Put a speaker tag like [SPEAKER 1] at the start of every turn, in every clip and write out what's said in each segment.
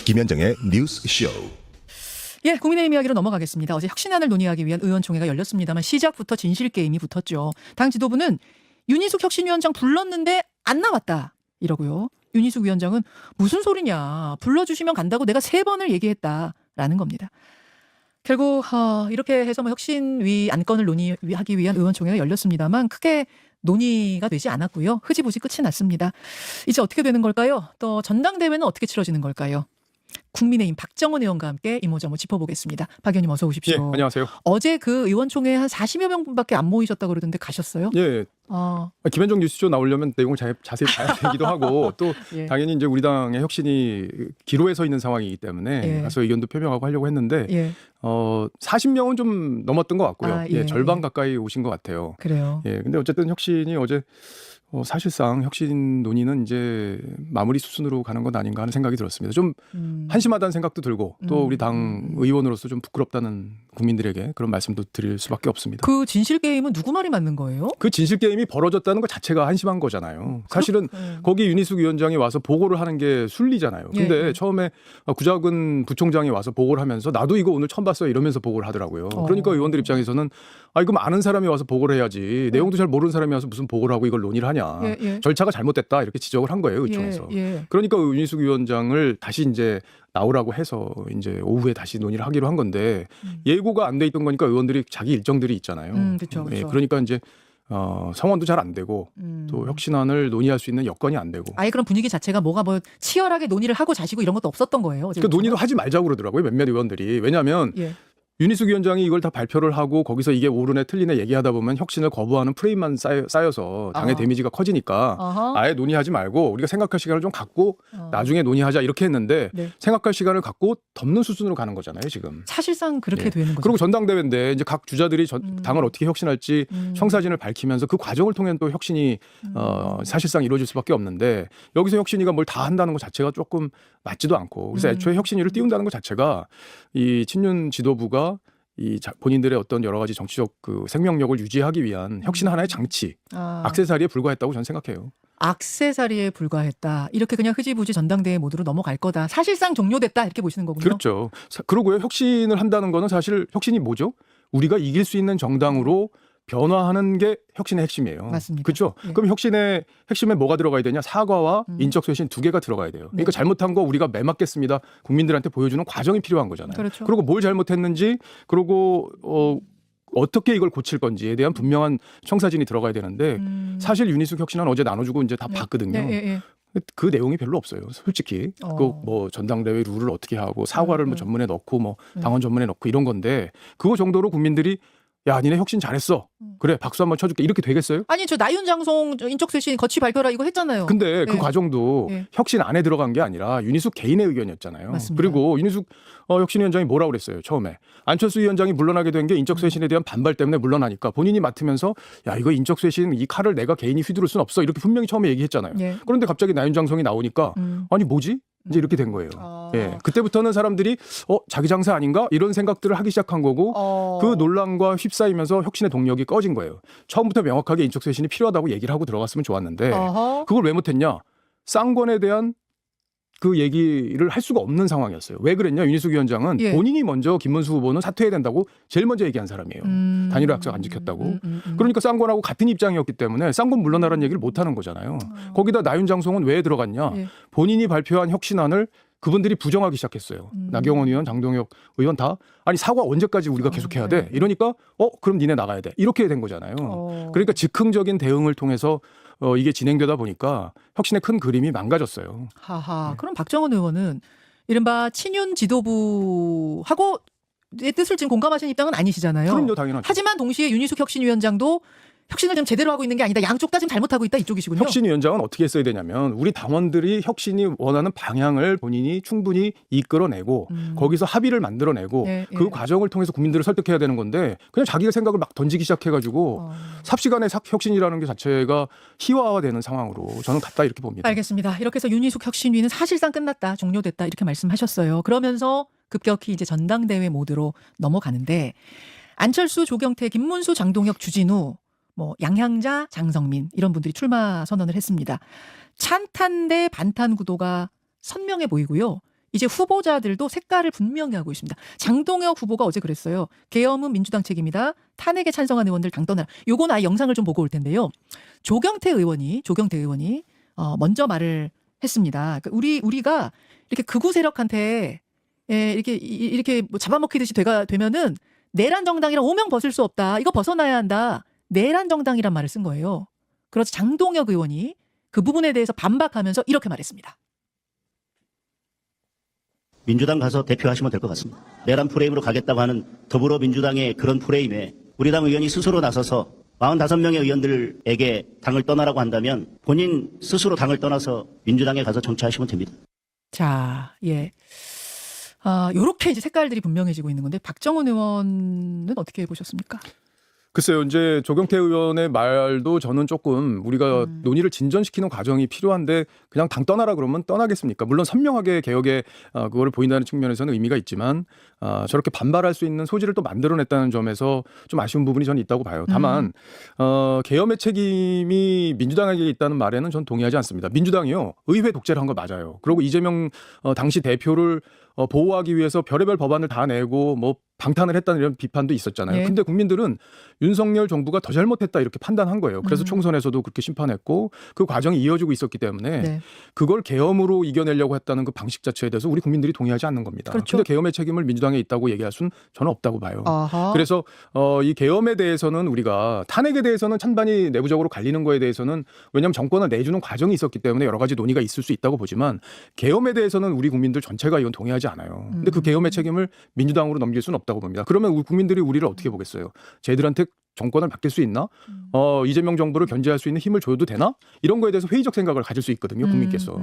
[SPEAKER 1] 김현정의 뉴스쇼.
[SPEAKER 2] 예, 국민의힘 이야기로 넘어가겠습니다. 어제 혁신안을 논의하기 위한 의원총회가 열렸습니다만 시작부터 진실게임이 붙었죠. 당 지도부는 윤희숙 혁신위원장 불렀는데 안 나왔다 이러고요. 윤희숙 위원장은 무슨 소리냐, 불러주시면 간다고 내가 3번을 얘기했다라는 겁니다. 결국 이렇게 해서 혁신위 안건을 논의하기 위한 의원총회가 열렸습니다만 크게 논의가 되지 않았고요. 흐지부지 끝이 났습니다. 이제 어떻게 되는 걸까요? 또 전당대회는 어떻게 치러지는 걸까요? 국민의힘 박정원 의원과 함께 이모저모 짚어보겠습니다. 박 의원님 어서 오십시오.
[SPEAKER 3] 예, 안녕하세요.
[SPEAKER 2] 어제 그 의원총회에 한 40여 명밖에 안 모이셨다고 그러던데 가셨어요?
[SPEAKER 3] 예. 김현정 뉴스쇼 나오려면 내용을 자세히 봐야 되기도 하고 또
[SPEAKER 2] 예.
[SPEAKER 3] 당연히 이제 우리 당의 혁신이 기로에 서 있는 상황이기 때문에
[SPEAKER 2] 예.
[SPEAKER 3] 가서 의견도 표명하고 하려고 했는데
[SPEAKER 2] 예.
[SPEAKER 3] 40명은 좀 넘었던 것 같고요.
[SPEAKER 2] 예.
[SPEAKER 3] 절반 가까이 오신 것 같아요.
[SPEAKER 2] 그래요.
[SPEAKER 3] 예. 근데 어쨌든 혁신이 어제 사실상 혁신 논의는 이제 마무리 수순으로 가는 건 아닌가 하는 생각이 들었습니다. 좀 한심하다는 생각도 들고 또 우리 당 의원으로서 좀 부끄럽다는 국민들에게 그런 말씀도 드릴 수밖에 없습니다.
[SPEAKER 2] 그 진실 게임은 누구 말이 맞는 거예요?
[SPEAKER 3] 그 진실 게임이 벌어졌다는 것 자체가 한심한 거잖아요. 사실은 거기 윤희숙 위원장이 와서 보고를 하는 게 순리잖아요. 근데
[SPEAKER 2] 예.
[SPEAKER 3] 처음에 구자근 부총장이 와서 보고를 하면서 나도 이거 오늘 처음 봤어요 이러면서 보고를 하더라고요. 그러니까 의원들 입장에서는 이거 아는 사람이 와서 보고를 해야지 내용도 잘 모르는 사람이 와서 무슨 보고를 하고 이걸 논의를 하냐.
[SPEAKER 2] 예.
[SPEAKER 3] 절차가 잘못됐다 이렇게 지적을 한 거예요. 의총에서.
[SPEAKER 2] 예.
[SPEAKER 3] 그러니까 윤희숙 위원장을 다시 이제 나오라고 해서 이제 오후에 다시 논의를 하기로 한 건데 예고가 안 돼 있던 거니까 의원들이 자기 일정들이 있잖아요.
[SPEAKER 2] 그렇죠.
[SPEAKER 3] 예, 그러니까 이제 성원도 잘 안 되고 또 혁신안을 논의할 수 있는 여건이 안 되고.
[SPEAKER 2] 아예 그런 분위기 자체가 뭐가 치열하게 논의를 하고 자시고 이런 것도 없었던 거예요.
[SPEAKER 3] 그 논의도 하지 말자고 그러더라고요. 몇몇 의원들이. 왜냐하면
[SPEAKER 2] 예.
[SPEAKER 3] 윤희숙 위원장이 이걸 다 발표를 하고 거기서 이게 옳으네 틀리네 얘기하다 보면 혁신을 거부하는 프레임만 쌓여서 당의 데미지가 커지니까 아예 논의하지 말고 우리가 생각할 시간을 좀 갖고 나중에 논의하자 이렇게 했는데
[SPEAKER 2] 네.
[SPEAKER 3] 생각할 시간을 갖고 덮는 수순으로 가는 거잖아요 지금.
[SPEAKER 2] 사실상 그렇게
[SPEAKER 3] 예.
[SPEAKER 2] 되는 거죠.
[SPEAKER 3] 그리고 전당대회인데 이제 각 주자들이 당을 어떻게 혁신할지 청사진을 밝히면서 그 과정을 통해 또 혁신이 사실상 이루어질 수밖에 없는데 여기서 혁신이가 뭘 다 한다는 것 자체가 조금 맞지도 않고 그래서 애초에 혁신이를 띄운다는 것 자체가 이 친윤 지도부가 본인들의 어떤 여러 가지 정치적 그 생명력을 유지하기 위한 혁신 하나의 장치, 액세서리에 불과했다고 저는 생각해요.
[SPEAKER 2] 액세서리에 불과했다. 이렇게 그냥 흐지부지 전당대회 모드로 넘어갈 거다. 사실상 종료됐다 이렇게 보시는 거군요.
[SPEAKER 3] 그렇죠. 그러고요. 혁신을 한다는 거는 사실 혁신이 뭐죠? 우리가 이길 수 있는 정당으로 변화하는 게 혁신의 핵심이에요.
[SPEAKER 2] 맞습니다.
[SPEAKER 3] 그렇죠?
[SPEAKER 2] 예.
[SPEAKER 3] 그럼 혁신의 핵심에 뭐가 들어가야 되냐? 사과와 인적 쇄신 2개가 들어가야 돼요. 그러니까 잘못한 거 우리가 매맞겠습니다. 국민들한테 보여주는 과정이 필요한 거잖아요.
[SPEAKER 2] 그렇죠.
[SPEAKER 3] 그리고 뭘 잘못했는지 그리고 어떻게 이걸 고칠 건지에 대한 분명한 청사진이 들어가야 되는데 사실 윤희숙 혁신안 어제 나눠주고 이제 다 봤거든요.
[SPEAKER 2] 예.
[SPEAKER 3] 그 내용이 별로 없어요. 솔직히 그 뭐 전당대회 룰을 어떻게 하고 사과를 뭐 전문에 넣고 뭐 당원 전문에 넣고 이런 건데 그거 정도로 국민들이 야, 니네 혁신 잘했어. 그래, 박수 한번 쳐줄게. 이렇게 되겠어요?
[SPEAKER 2] 아니, 저 나윤장송 인적쇄신 거치 발표라 이거 했잖아요.
[SPEAKER 3] 근데 그
[SPEAKER 2] 예.
[SPEAKER 3] 과정도
[SPEAKER 2] 예.
[SPEAKER 3] 혁신 안에 들어간 게 아니라 윤희숙 개인의 의견이었잖아요.
[SPEAKER 2] 맞습니다.
[SPEAKER 3] 그리고 윤희숙 혁신위원장이 뭐라고 그랬어요, 처음에. 안철수 위원장이 물러나게 된 게 인적쇄신에 대한 반발 때문에 물러나니까 본인이 맡으면서 야, 이거 인적쇄신 이 칼을 내가 개인이 휘두를 순 없어. 이렇게 분명히 처음에 얘기했잖아요.
[SPEAKER 2] 예.
[SPEAKER 3] 그런데 갑자기 나윤장성이 나오니까 아니, 뭐지? 이제 이렇게 된 거예요. 예. 그때부터는 사람들이 자기 장사 아닌가? 이런 생각들을 하기 시작한 거고 그 논란과 휩싸이면서 혁신의 동력이 꺼진 거예요. 처음부터 명확하게 인적쇄신이 필요하다고 얘기를 하고 들어갔으면 좋았는데 그걸 왜 못했냐? 쌍권에 대한 그 얘기를 할 수가 없는 상황이었어요. 왜 그랬냐? 윤희숙 위원장은
[SPEAKER 2] 예.
[SPEAKER 3] 본인이 먼저 김문수 후보는 사퇴해야 된다고 제일 먼저 얘기한 사람이에요. 단일화 약속 안 지켰다고. 그러니까 쌍권하고 같은 입장이었기 때문에 쌍권 물러나라는 얘기를 못 하는 거잖아요. 거기다 나윤장송은 왜 들어갔냐?
[SPEAKER 2] 예.
[SPEAKER 3] 본인이 발표한 혁신안을 그분들이 부정하기 시작했어요. 나경원 의원, 장동혁 의원 다 아니 사과 언제까지 우리가 계속해야 돼? 이러니까 그럼 니네 나가야 돼. 이렇게 된 거잖아요. 그러니까 즉흥적인 대응을 통해서 이게 진행되다 보니까 혁신의 큰 그림이 망가졌어요.
[SPEAKER 2] 하하. 그럼 박정원 의원은 이른바 친윤 지도부하고 뜻을 지금 공감하시는 입장은 아니시잖아요.
[SPEAKER 3] 그럼요, 당연하죠.
[SPEAKER 2] 하지만 동시에 윤희숙 혁신위원장도 혁신을 좀 제대로 하고 있는 게 아니다. 양쪽 다 지금 잘못하고 있다 이쪽이시군요.
[SPEAKER 3] 혁신위원장은 어떻게 했어야 되냐면 우리 당원들이 혁신이 원하는 방향을 본인이 충분히 이끌어내고 거기서 합의를 만들어내고 그 과정을 통해서 국민들을 설득해야 되는 건데 그냥 자기가 생각을 막 던지기 시작해가지고 삽시간에 혁신이라는 게 자체가 희화화되는 상황으로 저는 갔다 이렇게 봅니다.
[SPEAKER 2] 알겠습니다. 이렇게 해서 윤희숙 혁신위는 사실상 끝났다. 종료됐다. 이렇게 말씀하셨어요. 그러면서 급격히 이제 전당대회 모드로 넘어가는데 안철수, 조경태, 김문수, 장동혁, 주진우 뭐 양향자, 장성민 이런 분들이 출마 선언을 했습니다. 찬탄 대 반탄 구도가 선명해 보이고요. 이제 후보자들도 색깔을 분명히 하고 있습니다. 장동혁 후보가 어제 그랬어요. 계엄은 민주당 책임이다. 탄핵에 찬성한 의원들 당 떠나라. 요건 아예 영상을 좀 보고 올 텐데요. 조경태 의원이 먼저 말을 했습니다. 그러니까 우리가 이렇게 극우 세력한테 이렇게 뭐 잡아먹히듯이 되면은 내란 정당이랑 오명 벗을 수 없다. 이거 벗어나야 한다. 내란 정당이란 말을 쓴 거예요. 그래서 장동혁 의원이 그 부분에 대해서 반박하면서 이렇게 말했습니다.
[SPEAKER 1] 민주당 가서 대표하시면 될 것 같습니다. 내란 프레임으로 가겠다고 하는 더불어민주당의 그런 프레임에 우리 당 의원이 스스로 나서서 45명의 의원들에게 당을 떠나라고 한다면 본인 스스로 당을 떠나서 민주당에 가서 정치하시면 됩니다.
[SPEAKER 2] 자, 예. 요렇게 이제 색깔들이 분명해지고 있는 건데 박정훈 의원은 어떻게 보셨습니까?
[SPEAKER 3] 글쎄요, 이제 조경태 의원의 말도 저는 조금 우리가 논의를 진전시키는 과정이 필요한데 그냥 당 떠나라 그러면 떠나겠습니까? 물론 선명하게 개혁에 그거를 보인다는 측면에서는 의미가 있지만 저렇게 반발할 수 있는 소지를 또 만들어냈다는 점에서 좀 아쉬운 부분이 저는 있다고 봐요. 다만 계엄의 책임이 민주당에게 있다는 말에는 전 동의하지 않습니다. 민주당이요, 의회 독재를 한 거 맞아요. 그리고 이재명 당시 대표를 보호하기 위해서 별의별 법안을 다 내고 뭐 방탄을 했다는 이런 비판도 있었잖아요.
[SPEAKER 2] 예.
[SPEAKER 3] 근데 국민들은 윤석열 정부가 더 잘못했다 이렇게 판단한 거예요. 그래서 총선에서도 그렇게 심판했고 그 과정이 이어지고 있었기 때문에
[SPEAKER 2] 네.
[SPEAKER 3] 그걸 계엄으로 이겨내려고 했다는 그 방식 자체에 대해서 우리 국민들이 동의하지 않는 겁니다.
[SPEAKER 2] 그렇죠.
[SPEAKER 3] 근데 계엄의 책임을 민주당에 있다고 얘기할 수는 저는 없다고 봐요.
[SPEAKER 2] 아하.
[SPEAKER 3] 그래서 이 계엄에 대해서는 우리가 탄핵에 대해서는 찬반이 내부적으로 갈리는 거에 대해서는 왜냐하면 정권을 내주는 과정이 있었기 때문에 여러 가지 논의가 있을 수 있다고 보지만 계엄에 대해서는 우리 국민들 전체가 이건 동의하지 않아요. 근데 그 계엄의 책임을 민주당으로 넘길 수는 없다고 봅니다. 그러면 우리 국민들이 우리를 어떻게 보겠어요? 쟤들한테 정권을 맡길 수 있나? 이재명 정부를 견제할 수 있는 힘을 줘도 되나? 이런 거에 대해서 회의적 생각을 가질 수 있거든요, 국민께서.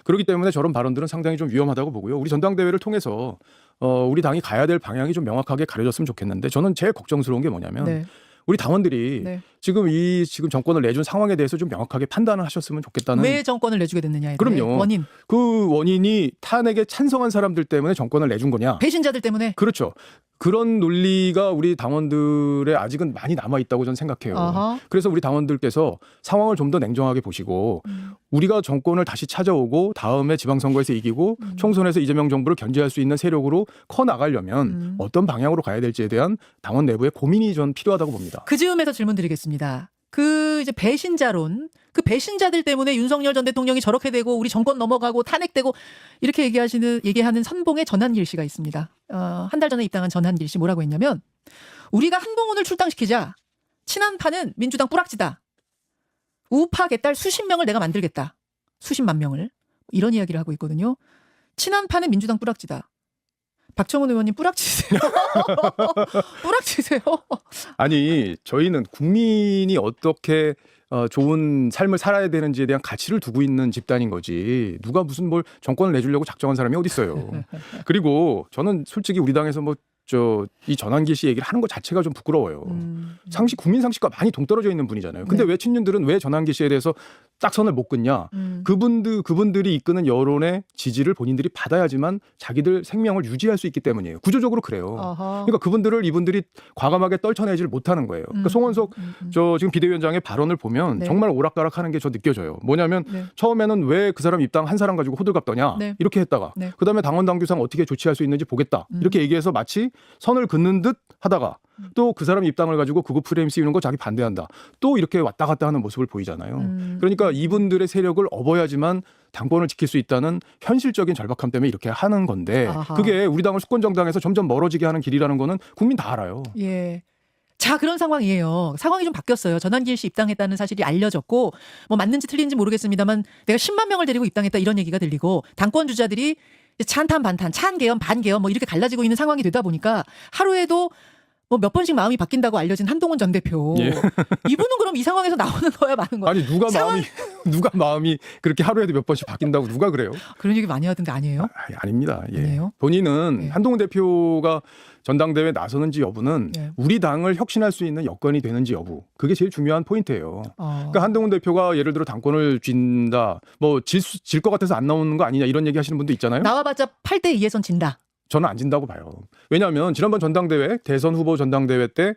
[SPEAKER 3] 그렇기 때문에 저런 발언들은 상당히 좀 위험하다고 보고요. 우리 전당대회를 통해서 우리 당이 가야 될 방향이 좀 명확하게 가려졌으면 좋겠는데 저는 제일 걱정스러운 게 뭐냐면
[SPEAKER 2] 네.
[SPEAKER 3] 우리 당원들이
[SPEAKER 2] 네.
[SPEAKER 3] 지금 정권을 내준 상황에 대해서 좀 명확하게 판단을 하셨으면 좋겠다는.
[SPEAKER 2] 왜 정권을 내주게 됐느냐에 대해
[SPEAKER 3] 그럼요.
[SPEAKER 2] 원인.
[SPEAKER 3] 그 원인이 탄핵에 찬성한 사람들 때문에 정권을 내준 거냐?
[SPEAKER 2] 배신자들 때문에.
[SPEAKER 3] 그렇죠. 그런 논리가 우리 당원들의 아직은 많이 남아 있다고 저는 생각해요.
[SPEAKER 2] 아하.
[SPEAKER 3] 그래서 우리 당원들께서 상황을 좀 더 냉정하게 보시고 우리가 정권을 다시 찾아오고 다음에 지방선거에서 이기고 총선에서 이재명 정부를 견제할 수 있는 세력으로 커 나가려면 어떤 방향으로 가야 될지에 대한 당원 내부의 고민이 전 필요하다고 봅니다.
[SPEAKER 2] 그 즈음에서 질문드리겠습니다. 그 이제 배신자론, 그 배신자들 때문에 윤석열 전 대통령이 저렇게 되고 우리 정권 넘어가고 탄핵되고 이렇게 얘기하는 선봉의 전한길 씨가 있습니다. 한 달 전에 입당한 전한길 씨 뭐라고 했냐면 우리가 한동훈을 출당시키자 친한파는 민주당 뿌락지다. 우파 개딸 수십 명을 내가 만들겠다. 수십만 명을. 이런 이야기를 하고 있거든요. 친한파는 민주당 뿌락지다. 박정훈 의원님 뿌락치세요. 뿌락치세요.
[SPEAKER 3] 아니 저희는 국민이 어떻게 좋은 삶을 살아야 되는지에 대한 가치를 두고 있는 집단인 거지 누가 무슨 뭘 정권을 내주려고 작정한 사람이 어디 있어요. 그리고 저는 솔직히 우리 당에서 이 전한길 씨 얘기를 하는 것 자체가 좀 부끄러워요. 국민 상식과 많이 동떨어져 있는 분이잖아요. 근데
[SPEAKER 2] 네.
[SPEAKER 3] 왜 친윤들은 왜 전한길 씨에 대해서 딱 선을 못 긋냐? 그분들이 이끄는 여론의 지지를 본인들이 받아야지만 자기들 생명을 유지할 수 있기 때문이에요. 구조적으로 그래요.
[SPEAKER 2] 아하.
[SPEAKER 3] 그러니까 이분들이 과감하게 떨쳐내지를 못하는 거예요. 그러니까 송원석 지금 비대위원장의 발언을 보면
[SPEAKER 2] 네.
[SPEAKER 3] 정말 오락가락하는 게 저 느껴져요. 뭐냐면
[SPEAKER 2] 네.
[SPEAKER 3] 처음에는 왜 그 사람 입당 한 사람 가지고 호들갑 떠냐
[SPEAKER 2] 네.
[SPEAKER 3] 이렇게 했다가
[SPEAKER 2] 네.
[SPEAKER 3] 그다음에 당원 당규상 어떻게 조치할 수 있는지 보겠다 이렇게 얘기해서 마치 선을 긋는 듯 하다가 또 그 사람 입당을 가지고 극우 프레임 씌우는 거 자기 반대한다. 또 이렇게 왔다 갔다 하는 모습을 보이잖아요. 그러니까 이분들의 세력을 업어야지만 당권을 지킬 수 있다는 현실적인 절박함 때문에 이렇게 하는 건데
[SPEAKER 2] 아하.
[SPEAKER 3] 그게 우리 당을 수권 정당에서 점점 멀어지게 하는 길이라는 거는 국민 다 알아요.
[SPEAKER 2] 예. 자, 그런 상황이에요. 상황이 좀 바뀌었어요. 전한길 씨 입당했다는 사실이 알려졌고 뭐 맞는지 틀린지 모르겠습니다만 내가 10만 명을 데리고 입당했다 이런 얘기가 들리고 당권 주자들이 찬탄 반탄, 찬계엄 반계엄 뭐 이렇게 갈라지고 있는 상황이 되다 보니까 하루에도 뭐 몇 번씩 마음이 바뀐다고 알려진 한동훈 전 대표.
[SPEAKER 3] 예.
[SPEAKER 2] 이분은 그럼 이 상황에서 나오는 거야 마는 거야.
[SPEAKER 3] 아니 누가 마음이 그렇게 하루에도 몇 번씩 바뀐다고 누가 그래요?
[SPEAKER 2] 그런 얘기 많이 하던데 아니에요?
[SPEAKER 3] 아닙니다. 예.
[SPEAKER 2] 아니에요?
[SPEAKER 3] 본인은
[SPEAKER 2] 네.
[SPEAKER 3] 한동훈 대표가 전당대회 나서는지 여부는
[SPEAKER 2] 네.
[SPEAKER 3] 우리 당을 혁신할 수 있는 여건이 되는지 여부 그게 제일 중요한 포인트예요. 그러니까 한동훈 대표가 예를 들어 당권을 쥔다, 뭐 질 것 같아서 안 나오는 거 아니냐 이런 얘기 하시는 분도 있잖아요.
[SPEAKER 2] 나와봤자 8대 2에선 진다.
[SPEAKER 3] 저는 안 진다고 봐요. 왜냐하면 지난번 전당대회 대선 후보 전당대회 때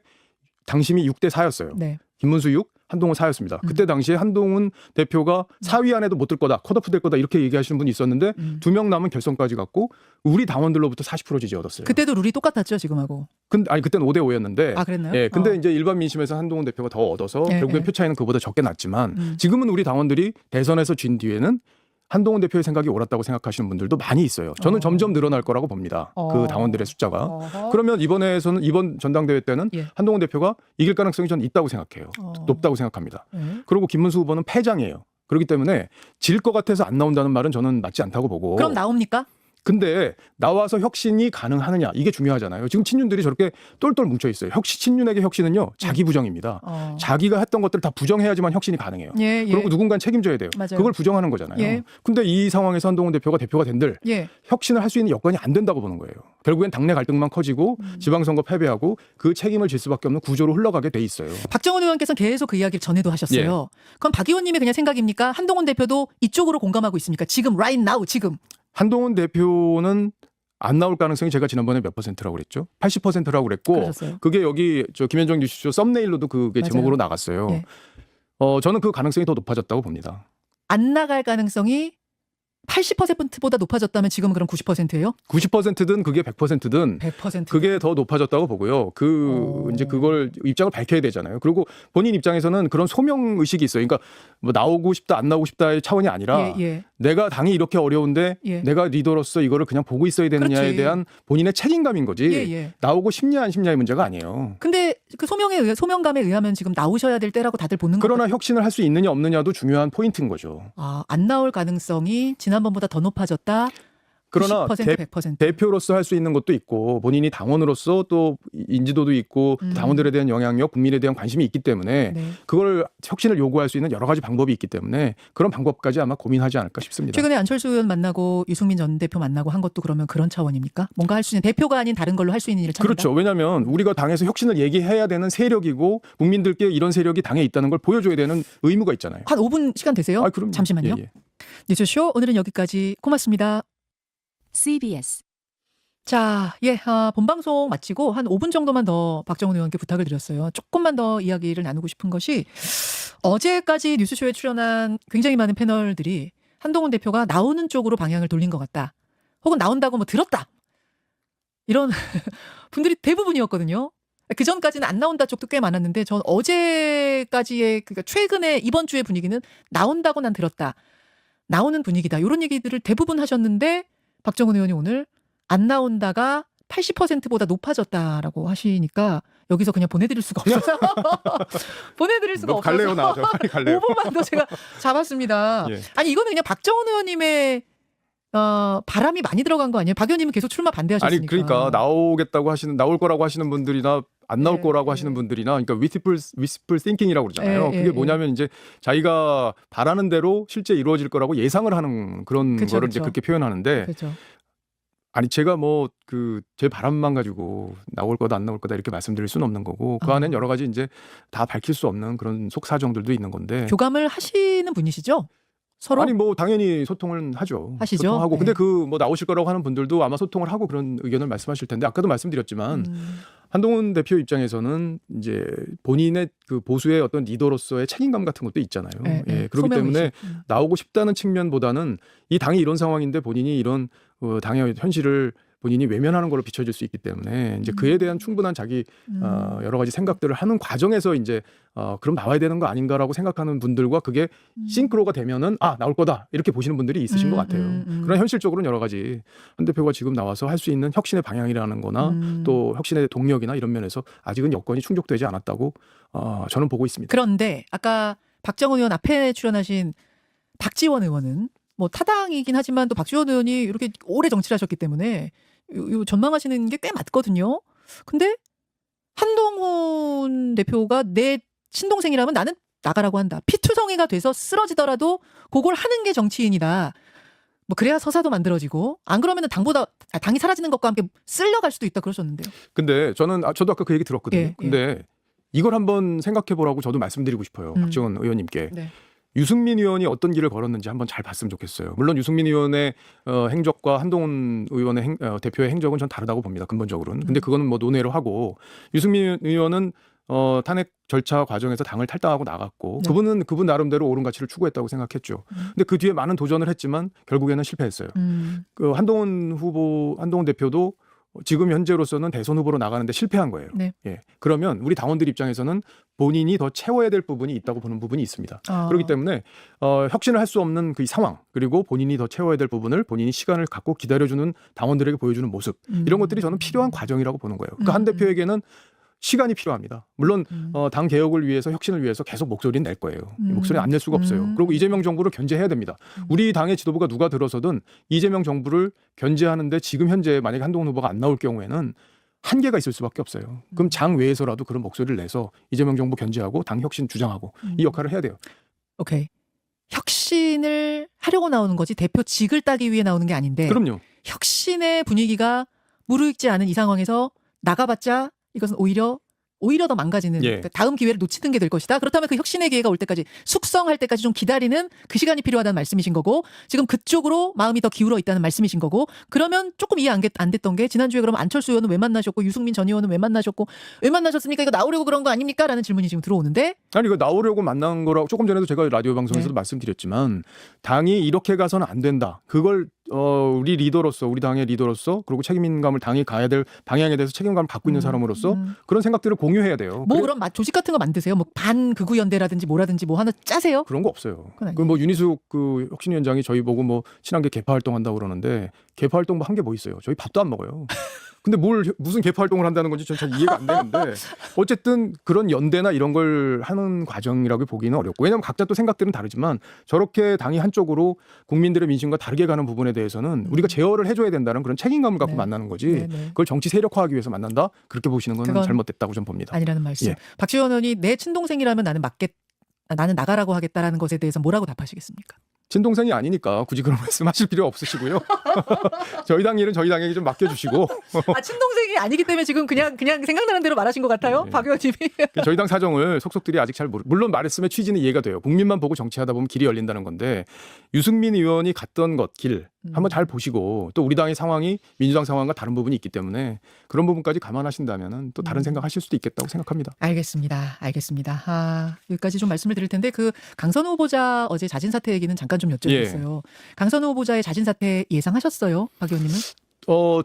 [SPEAKER 3] 당심이 6대 4였어요.
[SPEAKER 2] 네.
[SPEAKER 3] 김문수 6, 한동훈 사였습니다. 그때 당시에 한동훈 대표가 4위 안에도 못 들 거다, 컷오프 될 거다 이렇게 얘기하시는 분이 있었는데 2명 남은 결선까지 갔고 우리 당원들로부터 40% 지지 얻었어요.
[SPEAKER 2] 그때도 룰이 똑같았죠, 지금하고.
[SPEAKER 3] 근데 아니 그때는 5대5였는데.
[SPEAKER 2] 아, 그랬나요?
[SPEAKER 3] 예, 근데 이제 일반 민심에서 한동훈 대표가 더 얻어서
[SPEAKER 2] 예,
[SPEAKER 3] 결국엔
[SPEAKER 2] 예.
[SPEAKER 3] 표 차이는 그보다 적게 났지만 지금은 우리 당원들이 대선에서 진 뒤에는 한동훈 대표의 생각이 옳았다고 생각하시는 분들도 많이 있어요. 저는 점점 늘어날 거라고 봅니다. 그 당원들의 숫자가.
[SPEAKER 2] 어허.
[SPEAKER 3] 그러면 이번 전당대회 때는
[SPEAKER 2] 예.
[SPEAKER 3] 한동훈 대표가 이길 가능성이 저는 있다고 생각해요. 높다고 생각합니다.
[SPEAKER 2] 예.
[SPEAKER 3] 그리고 김문수 후보는 패장이에요. 그렇기 때문에 질 것 같아서 안 나온다는 말은 저는 맞지 않다고 보고.
[SPEAKER 2] 그럼 나옵니까?
[SPEAKER 3] 근데 나와서 혁신이 가능하느냐 이게 중요하잖아요. 지금 친윤들이 저렇게 똘똘 뭉쳐 있어요. 친윤에게 혁신은요 자기 부정입니다. 자기가 했던 것들을 다 부정해야지만 혁신이 가능해요.
[SPEAKER 2] 예, 예.
[SPEAKER 3] 그리고 누군가는 책임져야 돼요.
[SPEAKER 2] 맞아요.
[SPEAKER 3] 그걸 부정하는 거잖아요.
[SPEAKER 2] 예.
[SPEAKER 3] 근데 이 상황에서 한동훈 대표가 된들
[SPEAKER 2] 예.
[SPEAKER 3] 혁신을 할 수 있는 여건이 안 된다고 보는 거예요. 결국엔 당내 갈등만 커지고 지방선거 패배하고 그 책임을 질 수밖에 없는 구조로 흘러가게 돼 있어요.
[SPEAKER 2] 박정원 의원께서는 계속 그 이야기를 전에도 하셨어요. 그럼 박 의원님의 그냥 생각입니까? 한동훈 대표도 이쪽으로 공감하고 있습니까? 지금 right now 지금.
[SPEAKER 3] 한동훈 대표는 안 나올 가능성이 제가 지난번에 몇 %라고 그랬죠? 80%라고 그랬고
[SPEAKER 2] 그러셨어요.
[SPEAKER 3] 그게 여기 김현정 뉴스쇼 썸네일로도 그게
[SPEAKER 2] 맞아요.
[SPEAKER 3] 제목으로 나갔어요.
[SPEAKER 2] 예.
[SPEAKER 3] 저는 그 가능성이 더 높아졌다고 봅니다.
[SPEAKER 2] 안 나갈 가능성이 80%보다 높아졌다면 지금은 그럼 90%예요?
[SPEAKER 3] 90%든 그게 100%든
[SPEAKER 2] 100%.
[SPEAKER 3] 그게 더 높아졌다고 보고요. 이제 그걸 입장을 밝혀야 되잖아요. 그리고 본인 입장에서는 그런 소명 의식이 있어요. 그러니까 뭐 나오고 싶다 안 나오고 싶다의 차원이 아니라
[SPEAKER 2] 예, 예.
[SPEAKER 3] 내가 당이 이렇게 어려운데
[SPEAKER 2] 예.
[SPEAKER 3] 내가 리더로서 이거를 그냥 보고 있어야 되느냐에
[SPEAKER 2] 그렇지.
[SPEAKER 3] 대한 본인의 책임감인 거지.
[SPEAKER 2] 예, 예.
[SPEAKER 3] 나오고 싶냐 안 싶냐의 문제가 아니에요.
[SPEAKER 2] 근데 그 소명감에 의하면 지금 나오셔야 될 때라고 다들 보는 거예요.
[SPEAKER 3] 그러나 혁신을 할 수 있느냐 없느냐도 중요한 포인트인 거죠.
[SPEAKER 2] 안 나올 가능성이 지난번보다 더 높아졌다.
[SPEAKER 3] 그러나
[SPEAKER 2] 90%, 100%.
[SPEAKER 3] 대표로서 할 수 있는 것도 있고 본인이 당원으로서 또 인지도도 있고 당원들에 대한 영향력, 국민에 대한 관심이 있기 때문에
[SPEAKER 2] 네.
[SPEAKER 3] 그걸 혁신을 요구할 수 있는 여러 가지 방법이 있기 때문에 그런 방법까지 아마 고민하지 않을까 싶습니다.
[SPEAKER 2] 최근에 안철수 의원 만나고 유승민 전 대표 만나고 한 것도 그러면 그런 차원입니까? 뭔가 할 수 있는 대표가 아닌 다른 걸로 할 수 있는 일을 찾는다.
[SPEAKER 3] 그렇죠. 왜냐하면 우리가 당에서 혁신을 얘기해야 되는 세력이고 국민들께 이런 세력이 당에 있다는 걸 보여줘야 되는 의무가 있잖아요.
[SPEAKER 2] 한 5분 시간 되세요?
[SPEAKER 3] 아, 그럼요.
[SPEAKER 2] 잠시만요.
[SPEAKER 3] 예, 예.
[SPEAKER 2] 뉴스쇼 오늘은 여기까지. 고맙습니다.
[SPEAKER 4] CBS
[SPEAKER 2] 자, 본방송 마치고 한 5분 정도만 더 박정훈 의원께 부탁을 드렸어요. 조금만 더 이야기를 나누고 싶은 것이 어제까지 뉴스쇼에 출연한 굉장히 많은 패널들이 한동훈 대표가 나오는 쪽으로 방향을 돌린 것 같다. 혹은 나온다고 뭐 들었다. 이런 분들이 대부분이었거든요. 그 전까지는 안 나온다 쪽도 꽤 많았는데 전 어제까지의 그러니까 최근에 이번 주의 분위기는 나온다고 난 들었다. 나오는 분위기다. 이런 얘기들을 대부분 하셨는데 박정훈 의원이 오늘 안 나온다가 80%보다 높아졌다라고 하시니까 여기서 그냥 보내드릴 수가 없어서 보내드릴 수가
[SPEAKER 3] 너
[SPEAKER 2] 없어서
[SPEAKER 3] 갈래요, 나? 저 빨리 갈래요.
[SPEAKER 2] 5분만 더 제가 잡았습니다.
[SPEAKER 3] 예.
[SPEAKER 2] 아니 이거는 그냥 박정훈 의원님의 바람이 많이 들어간 거 아니에요? 박 의원님은 계속 출마 반대하셨으니까.
[SPEAKER 3] 아니 그러니까 나올 거라고 하시는 분들이나 안 나올
[SPEAKER 2] 예,
[SPEAKER 3] 거라고
[SPEAKER 2] 예.
[SPEAKER 3] 하시는 분들이나 그러니까 wishful thinking이라고 그러잖아요.
[SPEAKER 2] 예,
[SPEAKER 3] 그게
[SPEAKER 2] 예,
[SPEAKER 3] 뭐냐면 이제 자기가 바라는 대로 실제 이루어질 거라고 예상을 하는 그런
[SPEAKER 2] 그쵸,
[SPEAKER 3] 거를 이제
[SPEAKER 2] 그쵸.
[SPEAKER 3] 그렇게 표현하는데
[SPEAKER 2] 그렇죠.
[SPEAKER 3] 아니 제가 뭐 제 바람만 가지고 나올 거다 안 나올 거다 이렇게 말씀드릴 수는 없는 거고 그 안엔 여러 가지 이제 다 밝힐 수 없는 그런 속 사정들도 있는 건데.
[SPEAKER 2] 교감을 하시는 분이시죠? 서로?
[SPEAKER 3] 아니 뭐 당연히 소통을 하죠.
[SPEAKER 2] 하시죠?
[SPEAKER 3] 소통하고 근데
[SPEAKER 2] 네.
[SPEAKER 3] 뭐 나오실 거라고 하는 분들도 아마 소통을 하고 그런 의견을 말씀하실 텐데 아까도 말씀드렸지만 한동훈 대표 입장에서는 이제 본인의 그 보수의 어떤 리더로서의 책임감 같은 것도 있잖아요. 예, 그렇기 때문에 나오고 싶다는 측면보다는 이 당이 이런 상황인데 본인이 이런 당의 현실을 본인이 외면하는 걸로 비춰질 수 있기 때문에 이제 그에 대한 충분한 자기 여러 가지 생각들을 하는 과정에서 이제 그럼 나와야 되는 거 아닌가라고 생각하는 분들과 그게 싱크로가 되면은 나올 거다 이렇게 보시는 분들이 있으신 것 같아요. 그러나 현실적으로는 여러 가지 한 대표가 지금 나와서 할 수 있는 혁신의 방향이라는 거나 또 혁신의 동력이나 이런 면에서 아직은 여건이 충족되지 않았다고 저는 보고 있습니다.
[SPEAKER 2] 그런데 아까 박정훈 의원 앞에 출연하신 박지원 의원은 뭐 타당이긴 하지만 또 박지원 의원이 이렇게 오래 정치를 하셨기 때문에 요 전망하시는 게 꽤 맞거든요. 근데 한동훈 대표가 내 친동생이라면 나는 나가라고 한다. 피투성이가 돼서 쓰러지더라도 그걸 하는 게 정치인이다. 뭐 그래야 서사도 만들어지고 안 그러면은 당이 사라지는 것과 함께 쓸려갈 수도 있다 그러셨는데요.
[SPEAKER 3] 근데 저도 아까 그 얘기 들었거든요.
[SPEAKER 2] 예,
[SPEAKER 3] 근데 이걸 한번 생각해 보라고 저도 말씀드리고 싶어요. 박정훈 의원님께.
[SPEAKER 2] 네.
[SPEAKER 3] 유승민 의원이 어떤 길을 걸었는지 한번 잘 봤으면 좋겠어요. 물론 유승민 의원의 행적과 한동훈 의원의 대표의 행적은 전 다르다고 봅니다. 근본적으로는. 근데 그거는 뭐 논외로 하고 유승민 의원은 탄핵 절차 과정에서 당을 탈당하고 나갔고
[SPEAKER 2] 네.
[SPEAKER 3] 그분은 그분 나름대로 옳은 가치를 추구했다고 생각했죠. 근데 그 뒤에 많은 도전을 했지만 결국에는 실패했어요. 그 한동훈 대표도 지금 현재로서는 대선 후보로 나가는데 실패한 거예요.
[SPEAKER 2] 네.
[SPEAKER 3] 예. 그러면 우리 당원들 입장에서는 본인이 더 채워야 될 부분이 있다고 보는 부분이 있습니다. 그렇기 때문에 혁신을 할 수 없는 그 상황 그리고 본인이 더 채워야 될 부분을 본인이 시간을 갖고 기다려주는 당원들에게 보여주는 모습 이런 것들이 저는 필요한 과정이라고 보는 거예요. 그러니까 한 대표에게는 시간이 필요합니다. 물론 당 개혁을 위해서 혁신을 위해서 계속 목소리는 낼 거예요. 목소리는 안 낼 수가 없어요. 그리고 이재명 정부를 견제해야 됩니다. 우리 당의 지도부가 누가 들어서든 이재명 정부를 견제하는데 지금 현재 만약에 한동훈 후보가 안 나올 경우에는 한계가 있을 수밖에 없어요. 그럼 장 외에서라도 그런 목소리를 내서 이재명 정부 견제하고 당 혁신 주장하고 이 역할을 해야 돼요.
[SPEAKER 2] 오케이. 혁신을 하려고 나오는 거지 대표직을 따기 위해 나오는 게 아닌데
[SPEAKER 3] 그럼요.
[SPEAKER 2] 혁신의 분위기가 무르익지 않은 이 상황에서 나가봤자 이것은 오히려 더 망가지는
[SPEAKER 3] 예.
[SPEAKER 2] 그러니까 다음 기회를 놓치는 게 될 것이다. 그렇다면 그 혁신의 기회가 올 때까지 숙성할 때까지 좀 기다리는 그 시간이 필요하다는 말씀이신 거고 지금 그쪽으로 마음이 더 기울어 있다는 말씀이신 거고 그러면 조금 이해 안 됐던 게 지난주에 그럼 안철수 의원은 왜 만나셨고 유승민 전 의원은 왜 만나셨고 왜 만나셨습니까? 이거 나오려고 그런 거 아닙니까? 라는 질문이 지금 들어오는데
[SPEAKER 3] 아니 이거 나오려고 만난 거라고 조금 전에도 제가 라디오 방송에서도
[SPEAKER 2] 네.
[SPEAKER 3] 말씀드렸지만 당이 이렇게 가서는 안 된다. 그걸 우리 리더로서 우리 당의 리더로서 그리고 책임감을 당이 가야 될 방향에 대해서 책임감을 갖고 있는 사람으로서 그런 생각들을 공유해야 돼요.
[SPEAKER 2] 뭐 그런 조직 같은 거 만드세요? 뭐 반극우 연대라든지 뭐라든지 뭐 하나 짜세요?
[SPEAKER 3] 그런 거 없어요.
[SPEAKER 2] 그건 아니에요.
[SPEAKER 3] 그 뭐 윤희숙 그 혁신위원장이 저희 보고 뭐 친한계 개파 활동한다고 그러는데 개파 활동 한 게 뭐 있어요? 저희 밥도 안 먹어요. 근데 무슨 개파 활동을 한다는 건지 전 잘 이해가 안 되는데 어쨌든 그런 연대나 이런 걸 하는 과정이라고 보기는 어렵고 왜냐하면 각자 또 생각들은 다르지만 저렇게 당이 한쪽으로 국민들의 민심과 다르게 가는 부분에 대해서는 우리가 제어를 해줘야 된다는 그런 책임감을 갖고
[SPEAKER 2] 네.
[SPEAKER 3] 만나는 거지
[SPEAKER 2] 네, 네.
[SPEAKER 3] 그걸 정치 세력화하기 위해서 만난다 그렇게 보시는 건
[SPEAKER 2] 그건
[SPEAKER 3] 잘못됐다고 저는 봅니다.
[SPEAKER 2] 아니라는 말씀.
[SPEAKER 3] 예.
[SPEAKER 2] 박지원 의원이 내 친동생이라면 나는 나가라고 하겠다라는 것에 대해서 뭐라고 답하시겠습니까?
[SPEAKER 3] 친동생이 아니니까 굳이 그런 말씀하실 필요 없으시고요. 저희 당 일은 저희 당에게 좀 맡겨주시고
[SPEAKER 2] 아 친동생이 아니기 때문에 지금 그냥 생각나는 대로 말하신 것 같아요,
[SPEAKER 3] 네.
[SPEAKER 2] 박 의원님이.
[SPEAKER 3] 저희 당 사정을 속속들이 아직 잘 물론 말씀의 취지는 이해가 돼요. 국민만 보고 정치하다 보면 길이 열린다는 건데 유승민 의원이 갔던 길 한번 잘 보시고 또 우리 당의 상황이 민주당 상황과 다른 부분이 있기 때문에 그런 부분까지 감안하신다면은 또 다른 생각하실 수도 있겠다고 생각합니다.
[SPEAKER 2] 알겠습니다. 여기까지 좀 말씀을 드릴 텐데 그 강선우 후보자 어제 자진 사퇴 얘기는 잠깐 좀 여쭤보겠어요. 강선우 후보자의 자진 사퇴 예상하셨어요, 박 의원님은?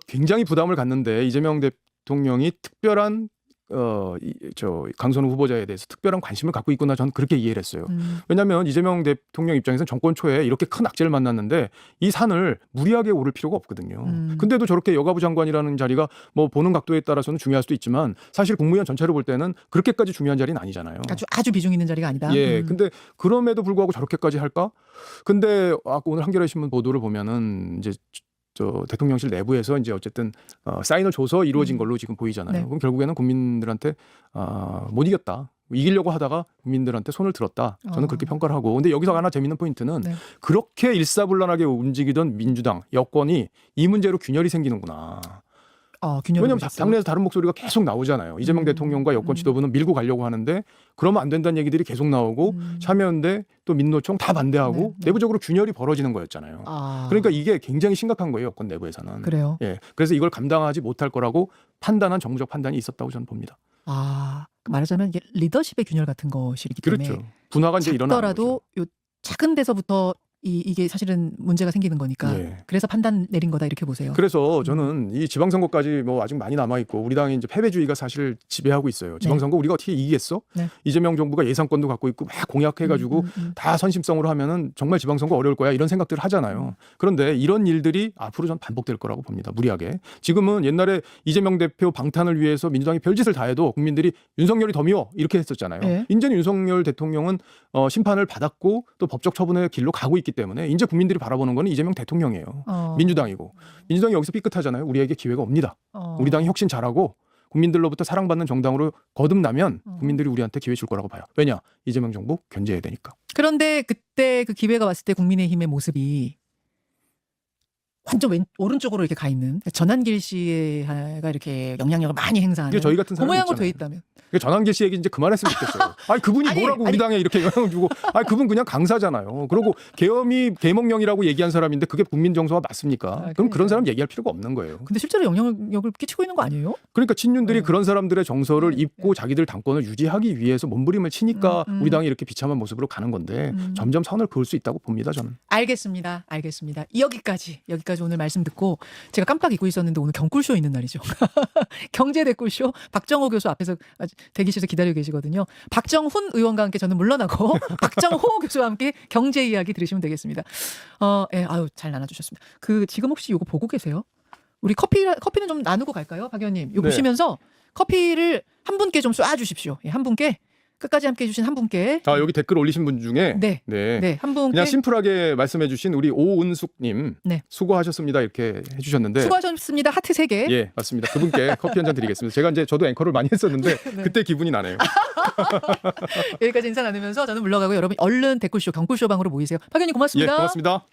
[SPEAKER 3] 굉장히 부담을 갖는데 이재명 대통령이 특별한 강선우 후보자에 대해서 특별한 관심을 갖고 있구나 저는 그렇게 이해를 했어요. 왜냐하면 이재명 대통령 입장에서는 정권 초에 이렇게 큰 악재를 만났는데 이 산을 무리하게 오를 필요가 없거든요. 근데도 저렇게 여가부 장관이라는 자리가 뭐 보는 각도에 따라서는 중요할 수도 있지만 사실 국무위원 전체를 볼 때는 그렇게까지 중요한 자리는 아니잖아요.
[SPEAKER 2] 아주 비중 있는 자리가 아니다.
[SPEAKER 3] 예, 근데 그럼에도 불구하고 저렇게까지 할까? 근데 오늘 한겨레 신문 보도를 보면은 이제 저 대통령실 내부에서 이제 어쨌든 사인을 줘서 이루어진 걸로 지금 보이잖아요.
[SPEAKER 2] 네.
[SPEAKER 3] 그럼 결국에는 국민들한테 못 이겼다. 이기려고 하다가 국민들한테 손을 들었다. 저는 그렇게 평가를 하고. 근데 여기서 하나 재밌는 포인트는
[SPEAKER 2] 네.
[SPEAKER 3] 그렇게 일사불란하게 움직이던 민주당 여권이 이 문제로 균열이 생기는구나.
[SPEAKER 2] 균열을
[SPEAKER 3] 왜냐하면
[SPEAKER 2] 보셨어요?
[SPEAKER 3] 당내에서 다른 목소리가 계속 나오잖아요. 이재명 대통령과 여권 지도부는 밀고 가려고 하는데 그러면 안 된다는 얘기들이 계속 나오고 참여연대 또 민노총 다 반대하고
[SPEAKER 2] 네.
[SPEAKER 3] 내부적으로 균열이 벌어지는 거였잖아요. 그러니까 이게 굉장히 심각한 거예요. 여권 내부에서는.
[SPEAKER 2] 그래요.
[SPEAKER 3] 예, 그래서 이걸 감당하지 못할 거라고 판단한 정무적 판단이 있었다고 저는 봅니다.
[SPEAKER 2] 말하자면 이게 리더십의 균열 같은 것이기 때문에
[SPEAKER 3] 그렇죠. 분화가 이제 일어나는
[SPEAKER 2] 작더라도 요 작은 데서부터 이게 사실은 문제가 생기는 거니까
[SPEAKER 3] 예.
[SPEAKER 2] 그래서 판단 내린 거다 이렇게 보세요.
[SPEAKER 3] 그래서 저는 이 지방선거까지 뭐 아직 많이 남아 있고 우리 당이 이제 패배주의가 사실 지배하고 있어요. 지방선거 우리가 어떻게 이기겠어?
[SPEAKER 2] 네.
[SPEAKER 3] 이재명 정부가 예산권도 갖고 있고 막 공약해가지고 다 선심성으로 하면은 정말 지방선거 어려울 거야 이런 생각들을 하잖아요. 그런데 이런 일들이 앞으로 전 반복될 거라고 봅니다. 무리하게. 지금은 옛날에 이재명 대표 방탄을 위해서 민주당이 별짓을 다 해도 국민들이 윤석열이 더 미워 이렇게 했었잖아요.
[SPEAKER 2] 네.
[SPEAKER 3] 이제는 윤석열 대통령은 심판을 받았고 또 법적 처분의 길로 가고 있기 때문에 이제 국민들이 바라보는 거는 이재명 대통령이에요. 민주당이고. 민주당이 여기서 삐끗하잖아요. 우리에게 기회가 옵니다. 우리 당이 혁신 잘하고 국민들로부터 사랑받는 정당으로 거듭나면 국민들이 우리한테 기회 줄 거라고 봐요. 왜냐? 이재명 정부 견제해야 되니까.
[SPEAKER 2] 그런데 그때 그 기회가 왔을 때 국민의힘의 모습이 완전 오른쪽으로 이렇게 가 있는 전한길 씨가 이렇게 영향력을 많이 행사하는
[SPEAKER 3] 이게 저희 같은
[SPEAKER 2] 그
[SPEAKER 3] 사람이
[SPEAKER 2] 모양으로
[SPEAKER 3] 있잖아요.
[SPEAKER 2] 돼 있다면.
[SPEAKER 3] 그러니까 전환길 씨 얘기 이제 그만했으면 좋겠어요. 아니 그분이
[SPEAKER 2] 아니,
[SPEAKER 3] 뭐라고
[SPEAKER 2] 아니.
[SPEAKER 3] 우리 당에 이렇게 영향을 주고, 아니 그분 그냥 강사잖아요. 그리고 계엄이 계몽령이라고 얘기한 사람인데 그게 국민 정서가 맞습니까? 그럼
[SPEAKER 2] 그러니까요.
[SPEAKER 3] 그런 사람 얘기할 필요가 없는 거예요.
[SPEAKER 2] 근데 실제로 영향력을 끼치고 있는 거 아니에요?
[SPEAKER 3] 그러니까 친윤들이
[SPEAKER 2] 네.
[SPEAKER 3] 그런 사람들의 정서를
[SPEAKER 2] 네.
[SPEAKER 3] 입고 자기들 당권을 유지하기 위해서 몸부림을 치니까
[SPEAKER 2] 음.
[SPEAKER 3] 우리 당이 이렇게 비참한 모습으로 가는 건데 점점 선을 그을 수 있다고 봅니다, 저는.
[SPEAKER 2] 알겠습니다. 알겠습니다. 여기까지 오늘 말씀 듣고 제가 깜빡 잊고 있었는데 오늘 경꿀쇼 있는 날이죠. 경제 댓글쇼 박정호 교수 앞에서 대기실에서 기다리고 계시거든요. 박정훈 의원과 함께 저는 물러나고 박정호 교수와 함께 경제 이야기 들으시면 되겠습니다. 예, 아유 잘 나눠주셨습니다. 그 지금 혹시 이거 보고 계세요? 우리 커피는 좀 나누고 갈까요, 박 의원님? 이거
[SPEAKER 3] 네.
[SPEAKER 2] 보시면서 커피를 한 분께 좀 쏴주십시오. 예, 한 분께 끝까지 함께 해주신 한 분께.
[SPEAKER 3] 아, 여기 댓글 올리신 분 중에
[SPEAKER 2] 네, 한 분께.
[SPEAKER 3] 그냥 심플하게 말씀해주신 우리 오은숙님
[SPEAKER 2] 네.
[SPEAKER 3] 수고하셨습니다 이렇게 해주셨는데.
[SPEAKER 2] 수고하셨습니다. 하트 3개.
[SPEAKER 3] 예, 맞습니다. 그분께 커피 한 잔 드리겠습니다. 제가 이제 저도 앵커를 많이 했었는데
[SPEAKER 2] 네.
[SPEAKER 3] 그때 기분이 나네요.
[SPEAKER 2] 여기까지 인사 나누면서 저는 물러가고 여러분 얼른 댓글쇼 경꿀쇼 방으로 모이세요. 박 의원님 고맙습니다.
[SPEAKER 3] 예, 고맙습니다.